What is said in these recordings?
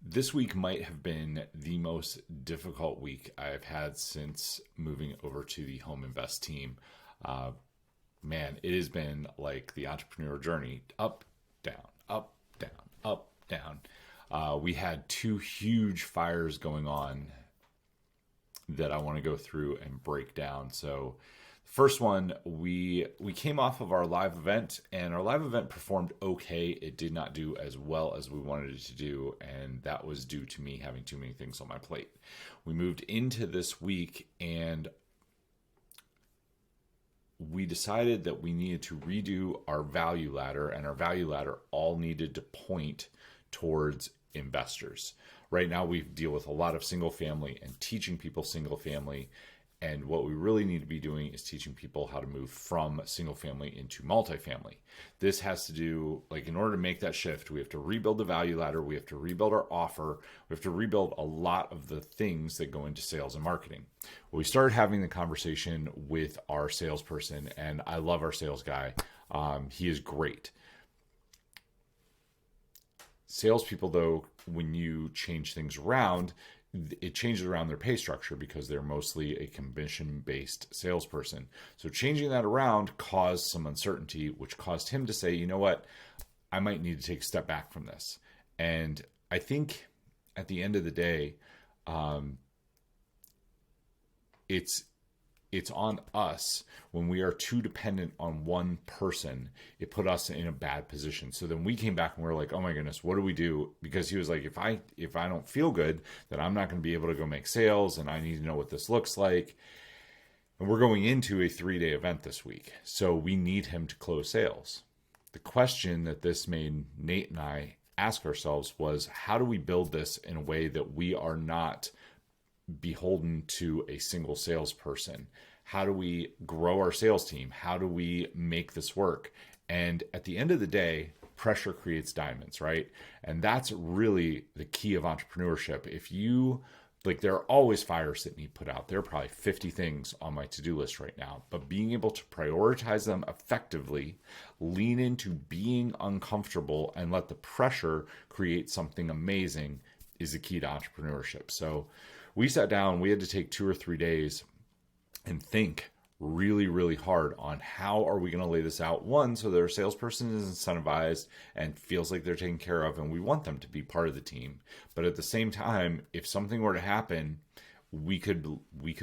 This week might have been the most difficult week I've had since moving over to the Home Invest team. Uh, Man, it has been like the entrepreneur journey up, down, up, down, up, down. We had two huge fires going on that I want to go through and break down. So, first one, we came off of our live event, and our live event performed okay. It did not do as well as we wanted it to do, and that was due to me having too many things on my plate. We moved into this week, and we decided that we needed to redo our value ladder, and our value ladder all needed to point towards investors. Right now, we deal with a lot of single family and teaching people single family. And what we really need to be doing is teaching people how to move from single family into multifamily. This has to do, like, in order to make that shift, we have to rebuild the value ladder. We have to rebuild our offer. We have to rebuild a lot of the things that go into sales and marketing. Well, we started having the conversation with our salesperson, and I love our sales guy. He is great. Salespeople, though, when you change things around, it changes around their pay structure because they're mostly a commission-based salesperson. So changing that around caused some uncertainty, which caused him to say, you know what, I might need to take a step back from this. And I think at the end of the day, it's on us. When we are too dependent on one person, it put us in a bad position. So then we came back and we were like, oh my goodness, what do we do? Because he was like, if I don't feel good, then I'm not going to be able to go make sales, and I need to know what this looks like. And we're going into a 3-day event this week, so we need him to close sales. The question that this made Nate and I ask ourselves was, how do we build this in a way that we are not beholden to a single salesperson? How do we grow our sales team? How do we make this work? And at the end of the day, pressure creates diamonds, right? And that's really the key of entrepreneurship. If you, like, there are always fires that need put out. There are probably 50 things on my to-do list right now, but being able to prioritize them effectively, lean into being uncomfortable, and let the pressure create something amazing is the key to entrepreneurship. So we sat down, we had to take 2 or 3 days and think really, really hard on how are we going to lay this out. One, so that our salesperson is incentivized and feels like they're taken care of, and we want them to be part of the team. But at the same time, if something were to happen, we could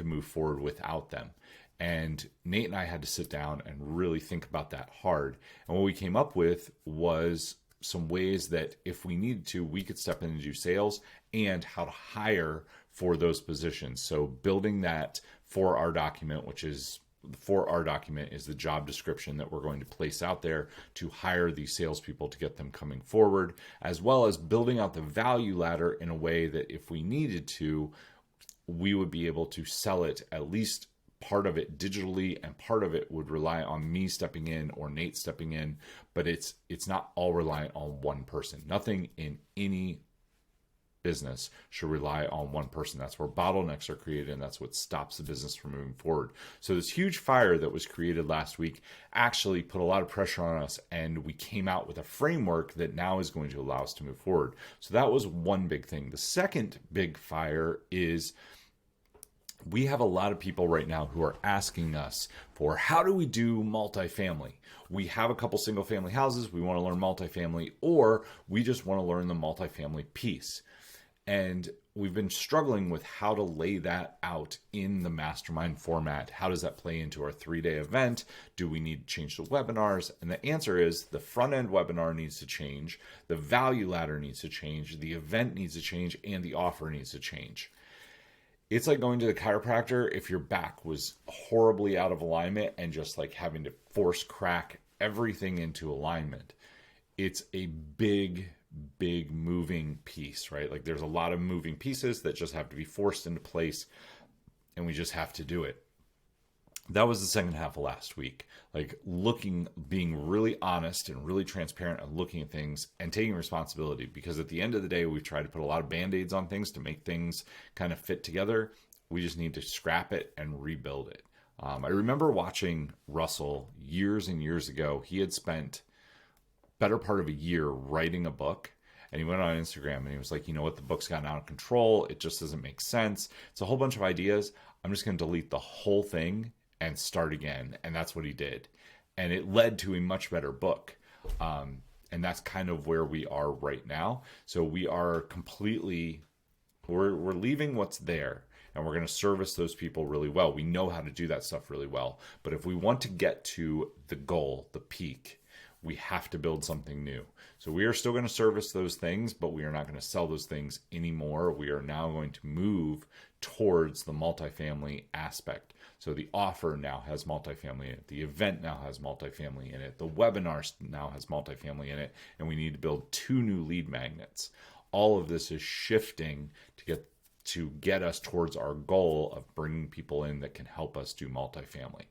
move forward without them. And Nate and I had to sit down and really think about that hard. And what we came up with was some ways that if we needed to, we could step in and do sales, and how to hire for those positions. So building that 4R document, which is the 4R document is the job description that we're going to place out there to hire these salespeople to get them coming forward, as well as building out the value ladder in a way that if we needed to, we would be able to sell it, at least part of it digitally, and part of it would rely on me stepping in or Nate stepping in, but it's not all reliant on one person. Nothing in any business should rely on one person. That's where bottlenecks are created, and that's what stops the business from moving forward. So this huge fire that was created last week actually put a lot of pressure on us, and we came out with a framework that now is going to allow us to move forward. So that was one big thing. The second big fire is we have a lot of people right now who are asking us for, how do we do multifamily? We have a couple single family houses, we want to learn multifamily, or we just want to learn the multifamily piece. And we've been struggling with how to lay that out in the mastermind format. How does that play into our 3-day event? Do we need to change the webinars? And the answer is the front end webinar needs to change, the value ladder needs to change, the event needs to change, and the offer needs to change. It's like going to the chiropractor if your back was horribly out of alignment and just like having to force crack everything into alignment. It's a big moving piece, right? Like there's a lot of moving pieces that just have to be forced into place, and we just have to do it. That was the second half of last week, like being really honest and really transparent and looking at things and taking responsibility, because at the end of the day, we've tried to put a lot of band-aids on things to make things kind of fit together. We just need to scrap it and rebuild it. I remember watching Russell years and years ago. He had spent better part of a year writing a book, And he went on Instagram and he was like, you know what, the book's gotten out of control. It just doesn't make sense. It's a whole bunch of ideas. I'm just going to delete the whole thing and start again. And that's what he did. And it led to a much better book. And that's kind of where we are right now. So we are completely, we're leaving what's there, and we're going to service those people really well. We know how to do that stuff really well. But if we want to get to the goal, the peak, we have to build something new. So we are still going to service those things, but we are not going to sell those things anymore. We are now going to move towards the multifamily aspect. So the offer now has multifamily in it. The event now has multifamily in it. The webinar now has multifamily in it. And we need to build 2 new lead magnets. All of this is shifting to get us towards our goal of bringing people in that can help us do multifamily.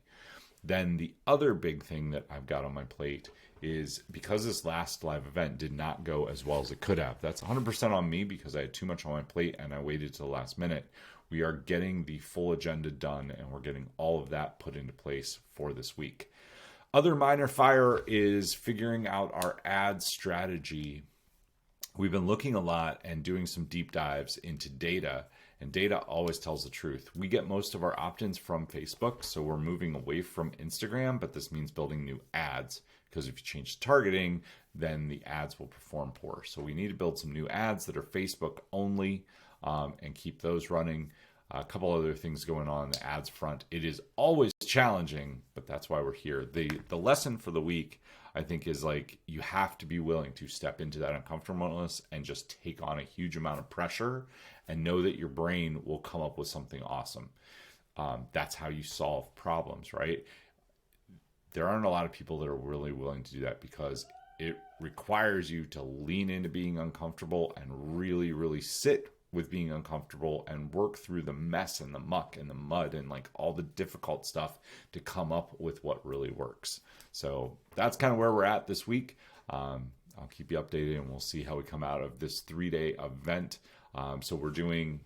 Then the other big thing that I've got on my plate is, because this last live event did not go as well as it could have. That's 100% on me because I had too much on my plate and I waited to the last minute. We are getting the full agenda done and we're getting all of that put into place for this week. Other minor fire is figuring out our ad strategy. We've been looking a lot and doing some deep dives into data, and data always tells the truth. We get most of our opt-ins from Facebook, so we're moving away from Instagram, but this means building new ads, because if you change targeting, then the ads will perform poor. So we need to build some new ads that are Facebook only, and keep those running. A couple other things going on the ads front. It is always challenging, but that's why we're here. The lesson for the week, I think, is like, you have to be willing to step into that uncomfortableness and just take on a huge amount of pressure and know that your brain will come up with something awesome. That's how you solve problems, right? There aren't a lot of people that are really willing to do that, because it requires you to lean into being uncomfortable and really, really sit with being uncomfortable and work through the mess and the muck and the mud and like all the difficult stuff to come up with what really works. So that's kind of where we're at this week. I'll keep you updated and we'll see how we come out of this 3-day event. So we're going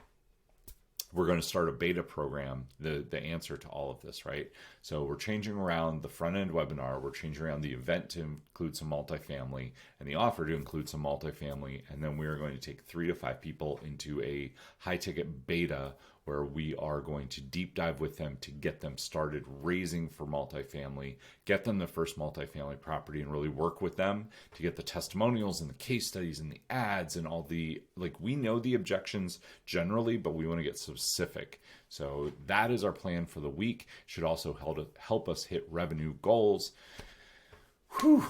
to start a beta program, the answer to all of this, right? So we're changing around the front end webinar. We're changing around the event to include some multifamily and the offer to include some multifamily. And then we are going to take 3 to 5 people into a high ticket beta where we are going to deep dive with them to get them started raising for multifamily, get them the first multifamily property, and really work with them to get the testimonials and the case studies and the ads and all the, like, we know the objections generally, but we want to get specific. So that is our plan for the week. Should also help us hit revenue goals. Whew,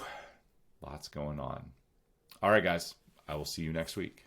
lots going on. All right, guys, I will see you next week.